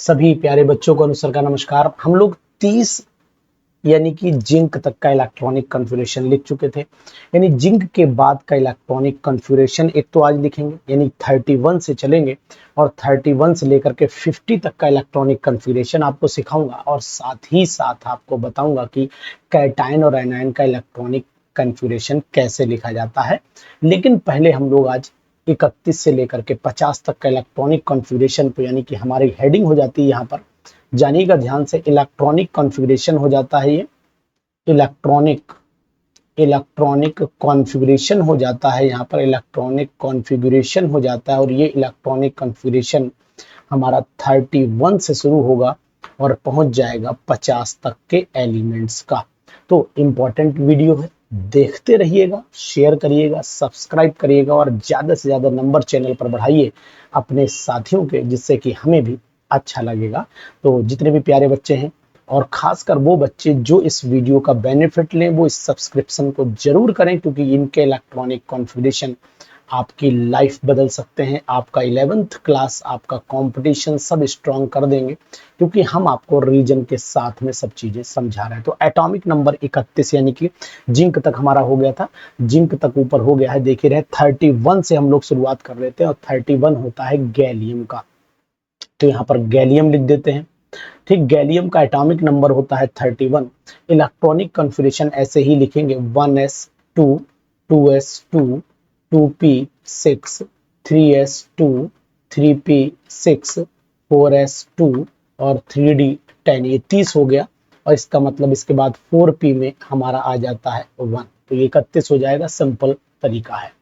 सभी प्यारे बच्चों को अनुसर का नमस्कार। हम लोग 30 यानी कि जिंक तक का इलेक्ट्रॉनिक कॉन्फ़िगरेशन लिख चुके थे। यानी जिंक के बाद का इलेक्ट्रॉनिक कॉन्फ़िगरेशन एक तो आज लिखेंगे, यानी 31 से चलेंगे और 31 से लेकर के 50 तक का इलेक्ट्रॉनिक कॉन्फ़िगरेशन आपको सिखाऊंगा और साथ ही साथ आपको बताऊंगा कि कैटायन और एनायन का इलेक्ट्रॉनिक कॉन्फ़िगरेशन कैसे लिखा जाता है। लेकिन पहले हम लोग आज 31 से लेकर के 50 तक का इलेक्ट्रॉनिक कॉन्फ़िगरेशन पे, यानी कि हमारी हेडिंग हो जाती है यहाँ पर, जानिएगा ध्यान से, इलेक्ट्रॉनिक कॉन्फ़िगरेशन हो जाता है। ये इलेक्ट्रॉनिक इलेक्ट्रॉनिक कॉन्फ़िगरेशन हो जाता है, यहाँ पर इलेक्ट्रॉनिक कॉन्फ़िगरेशन हो जाता है और ये इलेक्ट्रॉनिक कॉन्फ़िगरेशन हमारा 31 से शुरू होगा और पहुंच जाएगा 50 तक के एलिमेंट्स का। तो इम्पोर्टेंट वीडियो है, देखते रहिएगा, शेयर करिएगा, सब्सक्राइब करिएगा और ज़्यादा से ज़्यादा नंबर चैनल पर बढ़ाइए अपने साथियों के, जिससे कि हमें भी अच्छा लगेगा। तो जितने भी प्यारे बच्चे हैं और खासकर वो बच्चे जो इस वीडियो का बेनिफिट लें, वो इस सब्सक्रिप्शन को जरूर करें, क्योंकि इनके इलेक्ट्रॉनिक कॉन्फ़िगरेशन आपकी लाइफ बदल सकते हैं। आपका 11th क्लास, आपका कंपटीशन सब स्ट्रॉन्ग कर देंगे, क्योंकि हम आपको रीजन के साथ में सब चीजें समझा रहे हैं। तो एटॉमिक नंबर 31 यानी कि जिंक तक हमारा हो गया था, जिंक तक ऊपर हो गया है, देख ही रहे। 31 से हम लोग शुरुआत कर लेते हैं और 31 होता है गैलियम का। तो यहाँ पर गैलियम लिख देते हैं। ठीक, गैलियम का एटॉमिक नंबर होता है 31। इलेक्ट्रॉनिक कॉन्फ़िगरेशन ऐसे ही लिखेंगे, 1s2 2s2 2p6 3s2 3p6 4s2 और 3d10। ये 30 हो गया और इसका मतलब इसके बाद 4p में हमारा आ जाता है 1, तो ये 31 हो जाएगा। सिंपल तरीका है।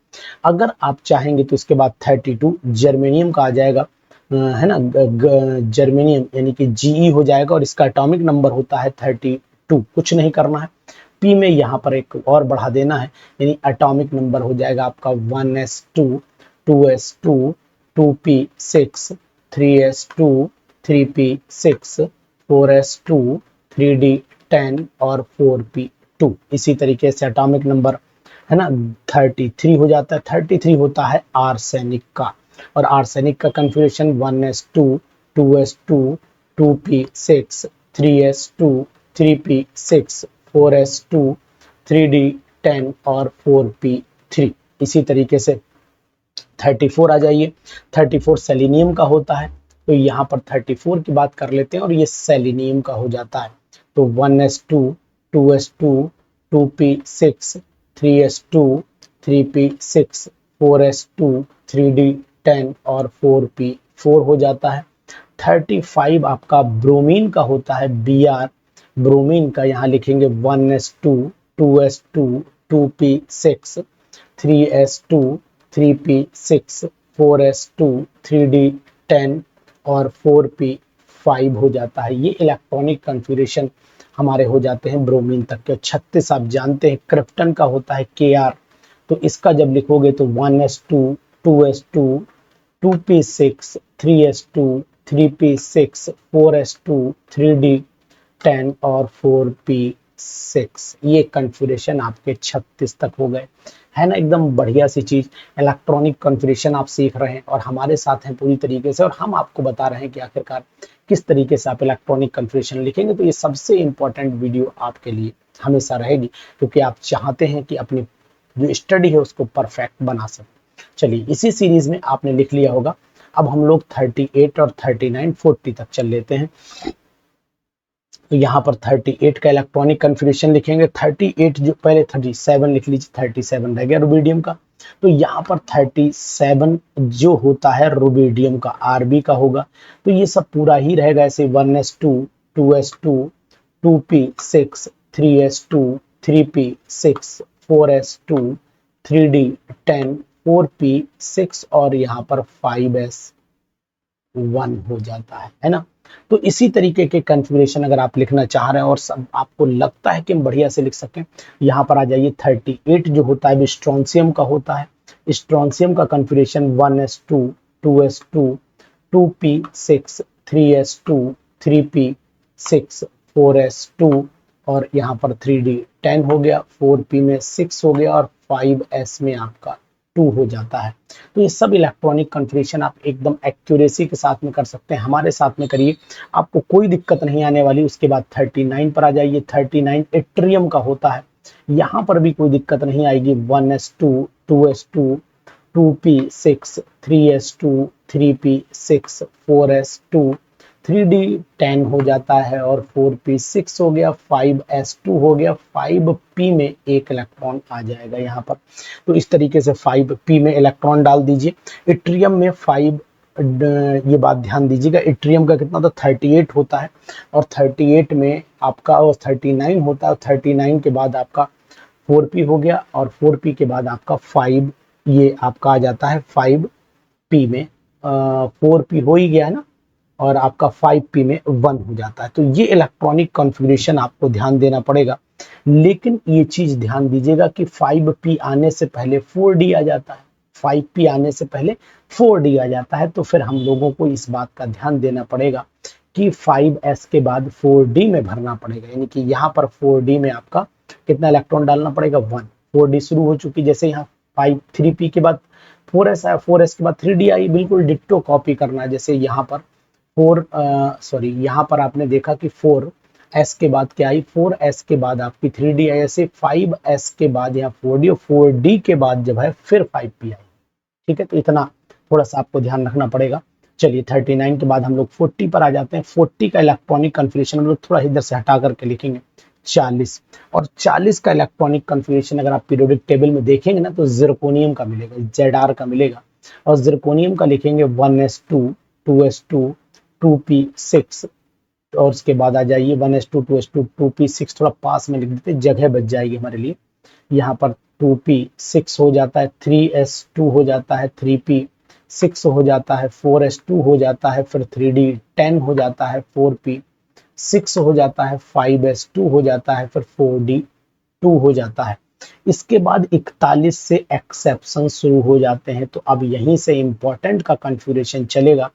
अगर आप चाहेंगे तो इसके बाद 32 जर्मेनियम का आ जाएगा, है ना, जर्मेनियम यानी कि Ge हो जाएगा और इसका एटॉमिक नंबर होता है 32। कुछ नहीं करना है, पी में यहाँ पर एक और बढ़ा देना है, यानी एटॉमिक नंबर हो जाएगा आपका 1s2 2s2 2p6 3s2 3p6 4s2 3d10 और 4p2। इसी तरीके से एटॉमिक नंबर, है ना, 33 हो जाता है। 33 होता है आर्सेनिक का, और आर्सेनिक का configuration 1s2 2s2 2p6 3s2 3p6 4s2 3d10 और 4p3। इसी तरीके से 34 आ जाइए। 34 सेलेनियम का होता है, तो यहाँ पर 34 की बात कर लेते हैं और ये सेलेनियम का हो जाता है। तो 1s2 2s2 2p6 3s2 3p6 4s2 3d10 और 4p4 हो जाता है। 35 आपका ब्रोमीन का होता है, Br। ब्रोमीन का यहाँ लिखेंगे 1s2 2s2 2p6 3s2 3p6 4s2 3d10 और 4p5 हो जाता है। ये इलेक्ट्रॉनिक कॉन्फ़िगरेशन हमारे हो जाते हैं ब्रोमीन तक के। 36 आप जानते हैं क्रिप्टन का होता है Kr, तो इसका जब लिखोगे तो 1s2 2s2 2p6 3s2 3p6 4s2 3d10 और 4p6। ये कॉन्फ़िगरेशन आपके 36 तक हो गए, है ना। एकदम बढ़िया सी चीज, इलेक्ट्रॉनिक कॉन्फ़िगरेशन आप सीख रहे हैं और हमारे साथ हैं पूरी तरीके से, और हम आपको बता रहे हैं कि आखिरकार किस तरीके से आप इलेक्ट्रॉनिक कॉन्फ़िगरेशन लिखेंगे। तो ये सबसे इंपॉर्टेंट वीडियो आपके लिए हमेशा रहेगी, क्योंकि आप चाहते हैं कि अपनी जो स्टडी है उसको परफेक्ट बना सकें। चलिए, इसी सीरीज में आपने लिख लिया होगा। अब हम लोग 38 और 39 40 तक चल लेते हैं। तो यहाँ पर 38 का इलेक्ट्रॉनिक कॉन्फ़िगरेशन लिखेंगे। 38 जो पहले 37 लिख लीजिए, 37 रह गया रुबिडियम का। तो यहाँ पर 37 जो होता है रुबिडियम का, Rb का होगा। तो ये सब पूरा ही रहेगा ऐसे, 1s2 2s2 2p6 3s2 3p6 4s2 3d10 4p6 और यहाँ पर 5s1 हो जाता है ना। तो इसी तरीके के कॉन्फ़िगरेशन अगर आप लिखना चाह रहे हैं और सब आपको लगता है कि हम बढ़िया से लिख सकें, यहाँ पर आ जाइए। 38 जो होता है स्ट्रोंशियम का होता है। स्ट्रोंशियम का configuration 1s2 2s2 2p6 3s2 3p6 4s2 और यहाँ पर 3d10 हो गया, 4p में 6 हो गया और 5s में आपका 2 हो जाता है। तो ये सब इलेक्ट्रॉनिक कन्फिग्रेशन आप एकदम एक्यूरेसी के साथ में कर सकते हैं, हमारे साथ में करिए, आपको कोई दिक्कत नहीं आने वाली। उसके बाद 39 पर आ जाइए, 39 एट्रियम का होता है, यहाँ पर भी कोई दिक्कत नहीं आएगी। 1s2 2s2 2p6 3s2 3p6 4s2 3d10 हो जाता है और 4p6 हो गया, 5s2 हो गया, 5p में एक इलेक्ट्रॉन आ जाएगा यहाँ पर। तो इस तरीके से 5p में इलेक्ट्रॉन डाल दीजिए। इट्रियम में 5, ये बात ध्यान दीजिएगा, इट्रियम का कितना था 38 होता है, और 38 में आपका 39 होता है, 39 के बाद आपका 4p हो गया, और 4p के बाद आपका 5, ये आपका आ जाता है 5p में 4p हो ही गया है ना, और आपका 5p में 1 हो जाता है। तो ये इलेक्ट्रॉनिक कॉन्फ़िगरेशन आपको ध्यान देना पड़ेगा। लेकिन ये चीज ध्यान दीजिएगा कि 5p आने से पहले 4d आ जाता है, 5p आने से पहले 4d आ जाता है। तो फिर हम लोगों को इस बात का ध्यान देना पड़ेगा कि 5s के बाद 4d में भरना पड़ेगा, यानी कि यहाँ पर 4d में आपका कितना इलेक्ट्रॉन डालना पड़ेगा 1। 4d शुरू हो चुकी, जैसे यहाँ 3p के बाद 4s आया, 4s के बाद 3d आई, बिल्कुल डिट्टो कॉपी करना है। जैसे यहाँ पर यहाँ पर आपने देखा कि 4s के बाद क्या आई, 4s के बाद आपकी 3d आई, ऐसे 5s के बाद यहाँ 4d, और 4d के बाद जब है फिर 5p आई। ठीक है, तो इतना थोड़ा सा आपको ध्यान रखना पड़ेगा। चलिए 39 के बाद हम लोग 40 पर आ जाते हैं। 40 का इलेक्ट्रॉनिक कन्फिग्रेशन हम लोग थोड़ा इधर से हटा करके लिखेंगे 40, और 40 का इलेक्ट्रॉनिक कन्फिग्रेशन अगर आप पीरियोडिक टेबल में देखेंगे ना तो जिरकोनियम का मिलेगा, Zr का मिलेगा, और जिरकोनियम का लिखेंगे 1s2 2s2 2p6, और उसके बाद आ जाइए 1s2 2s2 2p6, थोड़ा पास में लिख देते, जगह बच जाएगी हमारे लिए। यहाँ पर 2p6 हो जाता है, 3s2 हो जाता है, 3p6 हो जाता है, 4s2 हो जाता है, फिर 3d10 हो जाता है, 4p6 हो जाता है, 5s2 हो जाता है, फिर 4d2 हो जाता है। इसके बाद 41 से एक्सेप्शन शुरू हो जाते हैं। तो अब यहीं से इंपॉर्टेंट का कन्फिग्रेशन चलेगा।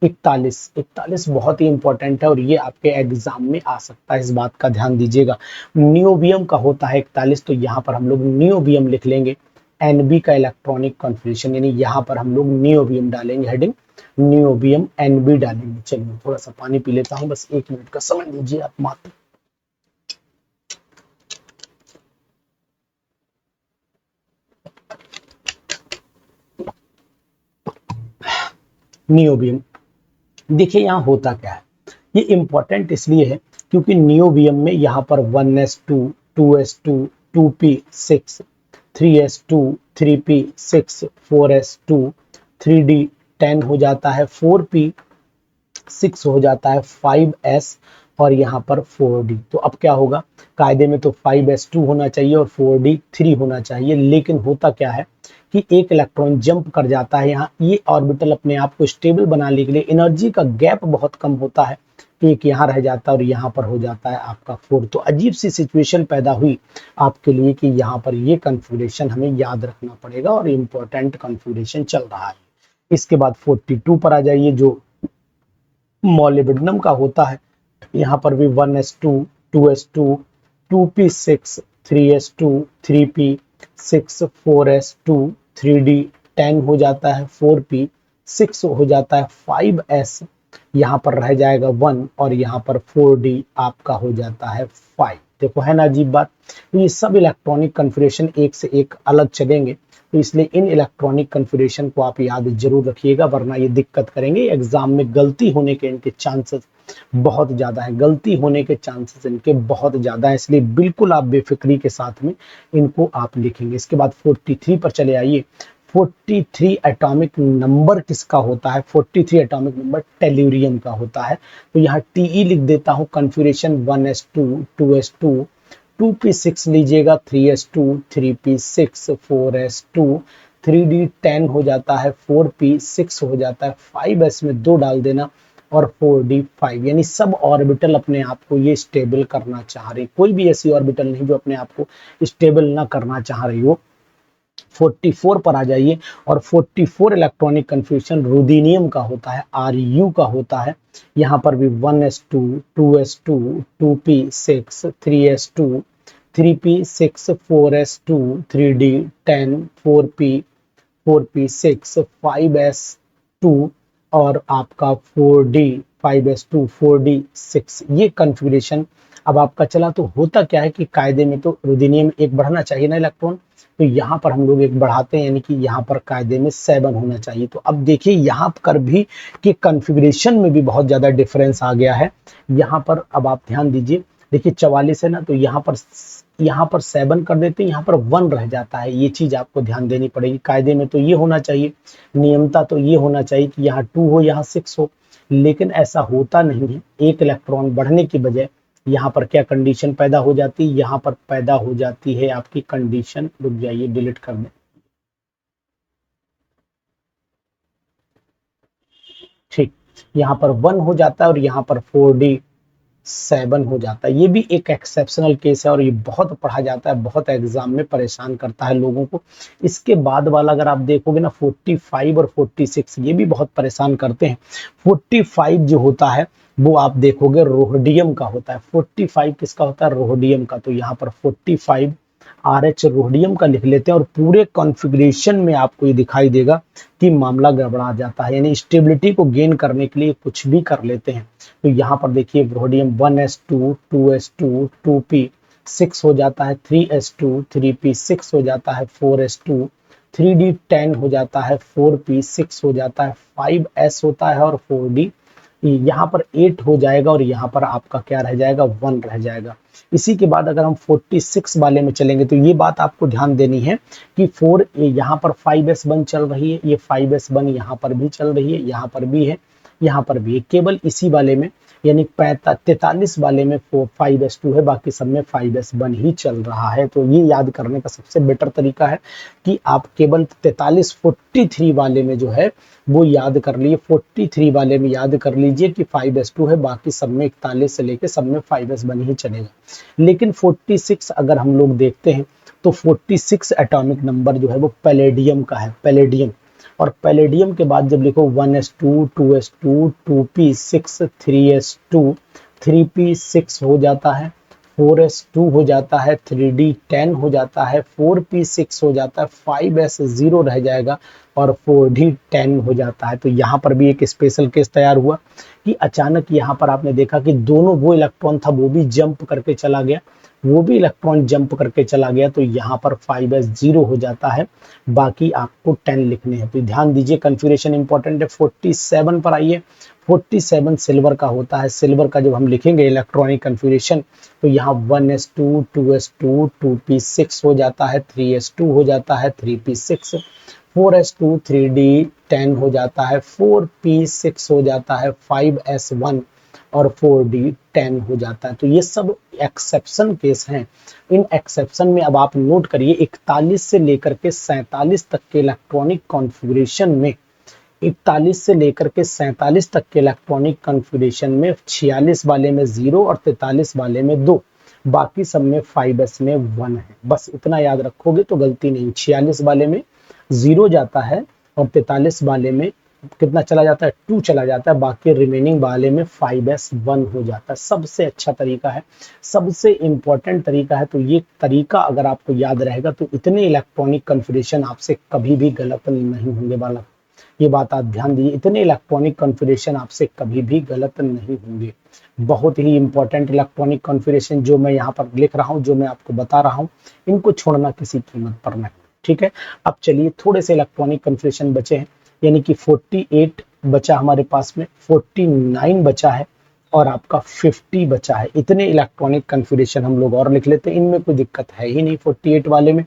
41 बहुत ही इंपॉर्टेंट है और ये आपके एग्जाम में आ सकता है, इस बात का ध्यान दीजिएगा। नियोबियम का होता है 41, तो यहाँ पर हम लोग नियोबियम लिख लेंगे। एनबी का इलेक्ट्रॉनिक कॉन्फ़िगरेशन, यानी यहाँ पर हम लोग नियोबियम डालेंगे, हेडिंग नियोबियम एनबी डालेंगे। चलिए थोड़ा सा पानी पी लेता हूँ, बस 1 मिनट का समय दीजिए आप मात्र। नियोबियम, देखिए यहाँ होता क्या है, ये इंपॉर्टेंट इसलिए है क्योंकि नियोबियम में यहाँ पर 1s2 2s2 2p6 3s2 3p6 4s2 3d10 हो जाता है, 4p6 हो जाता है, 5s और यहाँ पर 4d। तो अब क्या होगा, कायदे में तो 5s2 होना चाहिए और 4d 3 होना चाहिए, लेकिन होता क्या है कि एक इलेक्ट्रॉन जंप कर जाता है यहाँ। ये ऑर्बिटल अपने आप को स्टेबल बनाने के लिए एनर्जी का गैप बहुत कम होता है, एक यहाँ रह जाता है और यहाँ पर हो जाता है आपका 4। तो अजीब सी सिचुएशन पैदा हुई आपके लिए कि यहाँ पर ये कन्फिग्रेशन हमें याद रखना पड़ेगा और इम्पोर्टेंट कन्फिग्रेशन चल रहा है। इसके बाद 42 पर आ जाइए, जो मॉलिब्डेनम का होता है। यहाँ पर भी 1s2 2s2 2p6 3s2 3p6 4s2 3d10 हो जाता है, 4p6 हो जाता है, 5s यहाँ पर रह जाएगा 1 और यहाँ पर 4d आपका हो जाता है 5। देखो है ना अजीब बात। तो ये सब इलेक्ट्रॉनिक कन्फिग्रेशन एक से एक अलग चलेंगे, तो इसलिए इन इलेक्ट्रॉनिक कन्फिग्रेशन को आप याद जरूर रखिएगा, वरना ये दिक्कत करेंगे। एग्जाम में गलती होने के इनके चांसेस बहुत ज़्यादा है, गलती होने के चांसेस इनके बहुत ज़्यादा है, इसलिए बिल्कुल आप बेफिक्री के साथ में इनको आप लिखेंगे। इसके बाद 43 पर चले आइए। 43 एटॉमिक नंबर किसका होता है, 43 एटॉमिक नंबर टेल्यूरियम का होता है। तो यहाँ Te लिख देता हूँ, कन्फिग्रेशन 1s2 2s2 2p6 लीजिएगा, 3s2 3p6 4s2 3d10 हो जाता है, 4p6 हो जाता है, 5s में 2 डाल देना और 4d5, यानी सब ऑर्बिटल अपने आप को ये स्टेबल करना चाह रही, कोई भी ऐसी ऑर्बिटल नहीं जो अपने आप को स्टेबल ना करना चाह रही हो। 44 पर आ जाइए, और 44 इलेक्ट्रॉनिक कन्फ्यूजन रुदीनियम का होता है, Ru का होता है। यहाँ पर भी 1s2 2s2 2p6 3s2 3p6 4s2 3d10 4p 4p6, 5s2 और आपका 4d, 5s2, 4d6, ये कन्फिग्रेशन अब आपका चला। तो होता क्या है कि कायदे में तो रुदीनियम एक बढ़ना चाहिए ना इलेक्ट्रॉन, तो यहाँ पर हम लोग एक बढ़ाते हैं, यानी कि यहाँ पर कायदे में 7 होना चाहिए। तो अब देखिए यहाँ पर भी कि कन्फिग्रेशन में भी बहुत ज़्यादा डिफरेंस आ गया है। यहाँ पर अब आप ध्यान दीजिए, देखिए 44 है ना, तो यहाँ पर 7 कर देते हैं, यहाँ पर 1 रह जाता है। ये चीज आपको ध्यान देनी पड़ेगी। कायदे में तो ये होना चाहिए, नियमता तो ये होना चाहिए कि यहाँ 2 हो, यहाँ 6 हो, लेकिन ऐसा होता नहीं है। एक इलेक्ट्रॉन बढ़ने की बजाय यहाँ पर क्या कंडीशन पैदा हो जाती है, यहाँ पर पैदा हो जाती है आपकी कंडीशन, रुक जाइए डिलीट कर दें, ठीक, यहाँ पर 1 हो जाता है और यहाँ पर 4d7 हो जाता है। ये भी एक एक्सेप्शनल केस है और ये बहुत पढ़ा जाता है, बहुत एग्जाम में परेशान करता है लोगों को। इसके बाद वाला अगर आप देखोगे ना 45 और 46, ये भी बहुत परेशान करते हैं। 45 जो होता है वो आप देखोगे रोहडियम का होता है। 45 किसका होता है, रोहडियम का। तो यहाँ पर 45 RH रोहडियम का लिख लेते हैं और पूरे कॉन्फ़िगरेशन में आपको ये दिखाई देगा कि मामला गड़बड़ा जाता है, यानी स्टेबिलिटी को गेन करने के लिए कुछ भी कर लेते हैं। तो यहाँ पर देखिए रोडियम 1s2, 2s2, 2p6 हो जाता है, 3s2, 3p6 हो जाता है, 4s2, 3d10 हो जाता है, 4p6 हो जाता है, 5s होता है और 4d, यहाँ पर 8 हो जाएगा और यहाँ पर आपका क्या रह जाएगा, 1 रह जाएगा। इसी के बाद अगर हम 46 वाले में चलेंगे तो ये बात आपको ध्यान देनी है कि 4 यहाँ पर 5s1 चल रही है, ये 5s1 यहाँ पर भी चल रही है, यहाँ पर भी है, यहाँ पर भी है। केवल इसी वाले में यानी 43 वाले में 5s2 है, बाकी सब में 5s1 ही चल रहा है। तो ये याद करने का सबसे बेटर तरीका है कि आप केवल 43 वाले में जो है वो याद कर लीजिए, 43 वाले में याद कर लीजिए कि 5s2 है, बाकी सब में 41 से लेके सब में 5s1 ही चलेगा। लेकिन 46 अगर हम लोग देखते हैं तो 46 एटॉमिक नंबर जो है वो पैलेडियम का है, पैलेडियम। और पैलेडियम के बाद जब लिखो 1s2, 2s2, 2p6, 3s2, 3p6 हो जाता है, 4s2 हो जाता है, 3d10 हो जाता है, 4p6 हो जाता है, 5s0 रह जाएगा और 4d10 हो जाता है। तो यहाँ पर भी एक स्पेशल केस तैयार हुआ कि अचानक यहाँ पर आपने देखा कि दोनों वो इलेक्ट्रॉन था वो भी जंप करके चला गया, वो भी इलेक्ट्रॉन जंप करके चला गया, तो यहाँ पर 5s0 हो जाता है, बाकी आपको 10 लिखने हैं। तो ध्यान दीजिए कन्फिग्रेशन इंपॉर्टेंट है। 47 पर आइए, 47 सिल्वर का होता है। सिल्वर का जब हम लिखेंगे इलेक्ट्रॉनिक कन्फिग्रेशन तो यहाँ 1s2, 2s2, 2p6 हो जाता है, 3s2 हो जाता है, 3p6, 4s2, 3d10 हो जाता है, 4p6 हो जाता है, 5s1 और 4d10 हो जाता है। तो ये सब एक्सेप्शन केस हैं। इन एक्सेप्शन में अब आप नोट करिए 41 से लेकर के 47 तक के इलेक्ट्रॉनिक कॉन्फ़िगरेशन में, 41 से लेकर के 47 तक के इलेक्ट्रॉनिक कॉन्फ़िगरेशन में 46 वाले में 0 और 43 वाले में 2, बाकी सब में 5s में 1 है। बस इतना याद रखोगे तो गलती नहीं। 46 वाले में 0 जाता है और 43 वाले में कितना चला जाता है, 2 चला जाता है, बाकी रिमेनिंग वाले में 5s1 हो जाता है। सबसे अच्छा तरीका है, सबसे इंपॉर्टेंट तरीका है। तो ये तरीका अगर आपको याद रहेगा तो इतने इलेक्ट्रॉनिक कन्फिग्रेशन आपसे कभी भी गलत नहीं होंगे वाला, ये बात आप ध्यान दीजिए। इतने इलेक्ट्रॉनिक कॉन्फ़िगरेशन आपसे कभी भी गलत नहीं होंगे। बहुत ही इंपॉर्टेंट इलेक्ट्रॉनिक कॉन्फ़िगरेशन जो मैं यहाँ पर लिख रहा हूँ, जो मैं आपको बता रहा हूँ, इनको छोड़ना किसी कीमत पर नहीं, ठीक है। अब चलिए थोड़े से इलेक्ट्रॉनिक कॉन्फ़िगरेशन बचे हैं, यानी कि 48 बचा हमारे पास में, 49 बचा है और आपका 50 बचा है। इतने इलेक्ट्रॉनिक कॉन्फ़िगरेशन हम लोग और लिख लेते हैं, इनमें कोई दिक्कत है ही नहीं। 48 वाले में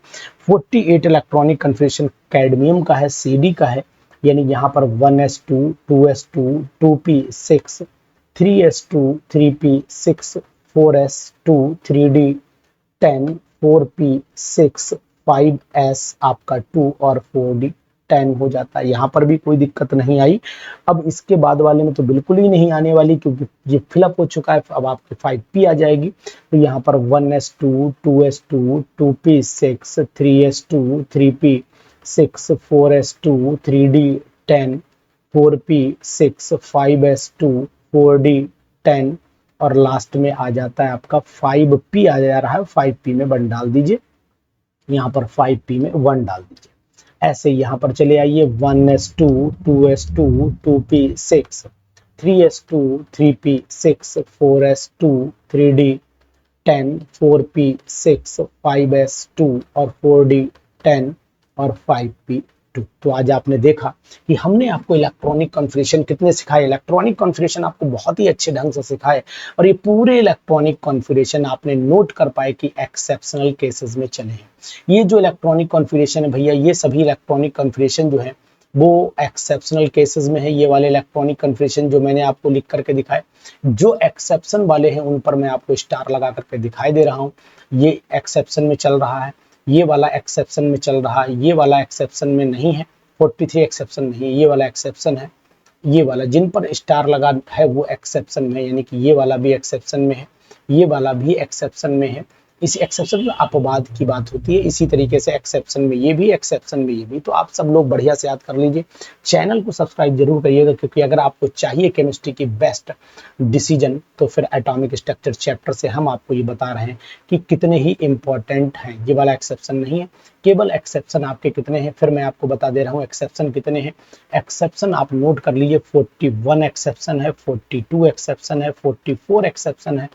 48 इलेक्ट्रॉनिक कॉन्फ़िगरेशन कैडमियम का है, CD का है, यानी यहाँ पर 1s2, 2s2, 2p6, 3s2, 3p6, 4s2, 3d10, 4p6, 5s आपका 2 और 4d10 हो जाता है। यहाँ पर भी कोई दिक्कत नहीं आई। अब इसके बाद वाले में तो बिल्कुल ही नहीं आने वाली, क्योंकि ये फिलअप हो चुका है। अब आपकी 5p आ जाएगी, तो यहाँ पर 1s2, 2s2, 2p6, 3s2, 3p6, 4s2, 3d10, 4p6, 5s2, 4d10 और लास्ट में आ जाता है आपका 5p आ जा रहा है। 5p में 1 डाल दीजिए, यहाँ पर 5p में 1 डाल दीजिए। ऐसे यहाँ पर चले आइए 1s2 2s2 2p6 3s2 3p6 4s2 3d10 4p6 5s2 और 4d10 और 5p2। तो आज आपने देखा कि हमने आपको इलेक्ट्रॉनिक कॉन्फ़िगरेशन कितने सिखाए। इलेक्ट्रॉनिक कॉन्फ़िगरेशन आपको बहुत ही अच्छे ढंग से सिखाए और ये पूरे इलेक्ट्रॉनिक कॉन्फ़िगरेशन आपने नोट कर पाए कि एक्सेप्शनल केसेस में चले हैं। ये जो इलेक्ट्रॉनिक कॉन्फ़िगरेशन है भैया, ये सभी इलेक्ट्रॉनिक कॉन्फ़िगरेशन जो है वो एक्सेप्शनल केसेस में है। ये वाले इलेक्ट्रॉनिक कॉन्फ़िगरेशन जो मैंने आपको लिख करके दिखाए, जो एक्सेप्शन वाले हैं उन पर मैं आपको स्टार लगा करके दिखाई दे रहा हूँ। ये एक्सेप्शन में चल रहा है, ये वाला एक्सेप्शन में चल रहा है, ये वाला एक्सेप्शन में नहीं है, 43 एक्सेप्शन नहीं, ये वाला एक्सेप्शन है। ये वाला जिन पर स्टार लगा है वो एक्सेप्शन में, यानी कि ये वाला भी एक्सेप्शन में है, ये वाला भी एक्सेप्शन में है। इसी एक्सेप्शन में अपवाद की बात होती है, इसी तरीके से एक्सेप्शन में ये भी, एक्सेप्शन में ये भी। तो आप सब लोग बढ़िया से याद कर लीजिए। चैनल को सब्सक्राइब जरूर करिएगा, क्योंकि अगर आपको चाहिए केमिस्ट्री की बेस्ट डिसीजन तो फिर एटॉमिक स्ट्रक्चर चैप्टर से हम आपको ये बता रहे हैं कि कितने ही इंपॉर्टेंट हैं। ये वाला एक्सेप्शन नहीं है, केवल एक्सेप्शन आपके कितने हैं फिर मैं आपको बता दे रहा हूँ एक्सेप्शन कितने हैं। एक्सेप्शन आप नोट कर लीजिए, 41 एक्सेप्शन है, 42 एक्सेप्शन है, 44 एक्सेप्शन है,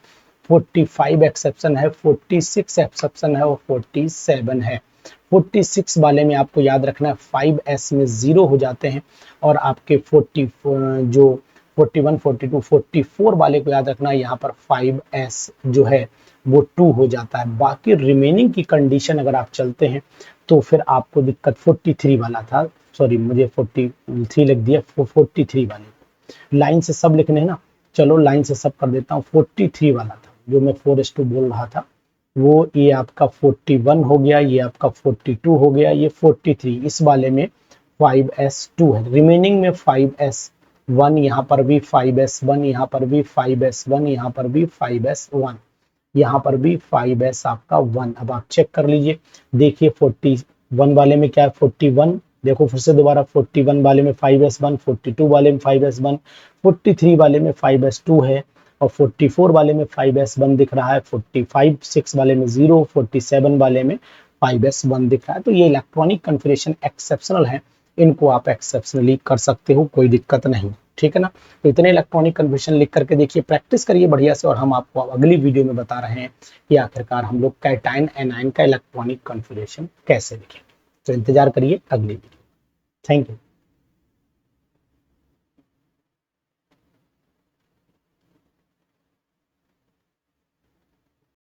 45 एक्सेप्शन है, 46 एक्सेप्शन है और 47 है। 46 वाले में आपको याद रखना है 5s में 0 हो जाते हैं और आपके 40 जो 41, 42, 44 वाले को याद रखना है, यहाँ पर 5s जो है वो 2 हो जाता है। बाकी रिमेनिंग की कंडीशन अगर आप चलते हैं तो फिर आपको दिक्कत 43 वाला था, सॉरी मुझे 43 लिख दिया, 43 वाले लाइन से सब लिखने हैं ना, चलो लाइन से सब कर देता हूँ। 43 वाला था जो मैं 4s2 बोल रहा था, वो ये आपका 41 हो गया, ये आपका 42 हो गया, ये 43। इस वाले में 5s2 है, रिमेनिंग में 5s1, यहाँ पर भी 5s1, यहाँ पर भी 5s1, यहाँ पर भी 5s1, यहाँ पर भी 5s आपका 1। अब आप चेक कर लीजिए, देखिए 41 वाले में क्या है, 41, देखो फिर से दोबारा 41 वाले में 5s1, 42 वाले में 5s1, 43 वाले में 5s2 है और 44 वाले में 5s1 दिख रहा है, 45 वाले में 0, 47 वाले में 5s1 दिख रहा है। तो ये इलेक्ट्रॉनिक कॉन्फ़िगरेशन एक्सेप्शनल है, इनको आप एक्सेप्शनली कर सकते हो, कोई दिक्कत नहीं, ठीक है ना। तो इतने इलेक्ट्रॉनिक कन्वर्शन लिख करके देखिए, प्रैक्टिस करिए बढ़िया से, और हम आपको अगली वीडियो में बता रहे हैं कि आखिरकार हम लोग कैटायन एनायन का इलेक्ट्रॉनिक कन्फिगरेशन कैसे लिखें। तो इंतजार करिए अगली वीडियो। Thank you.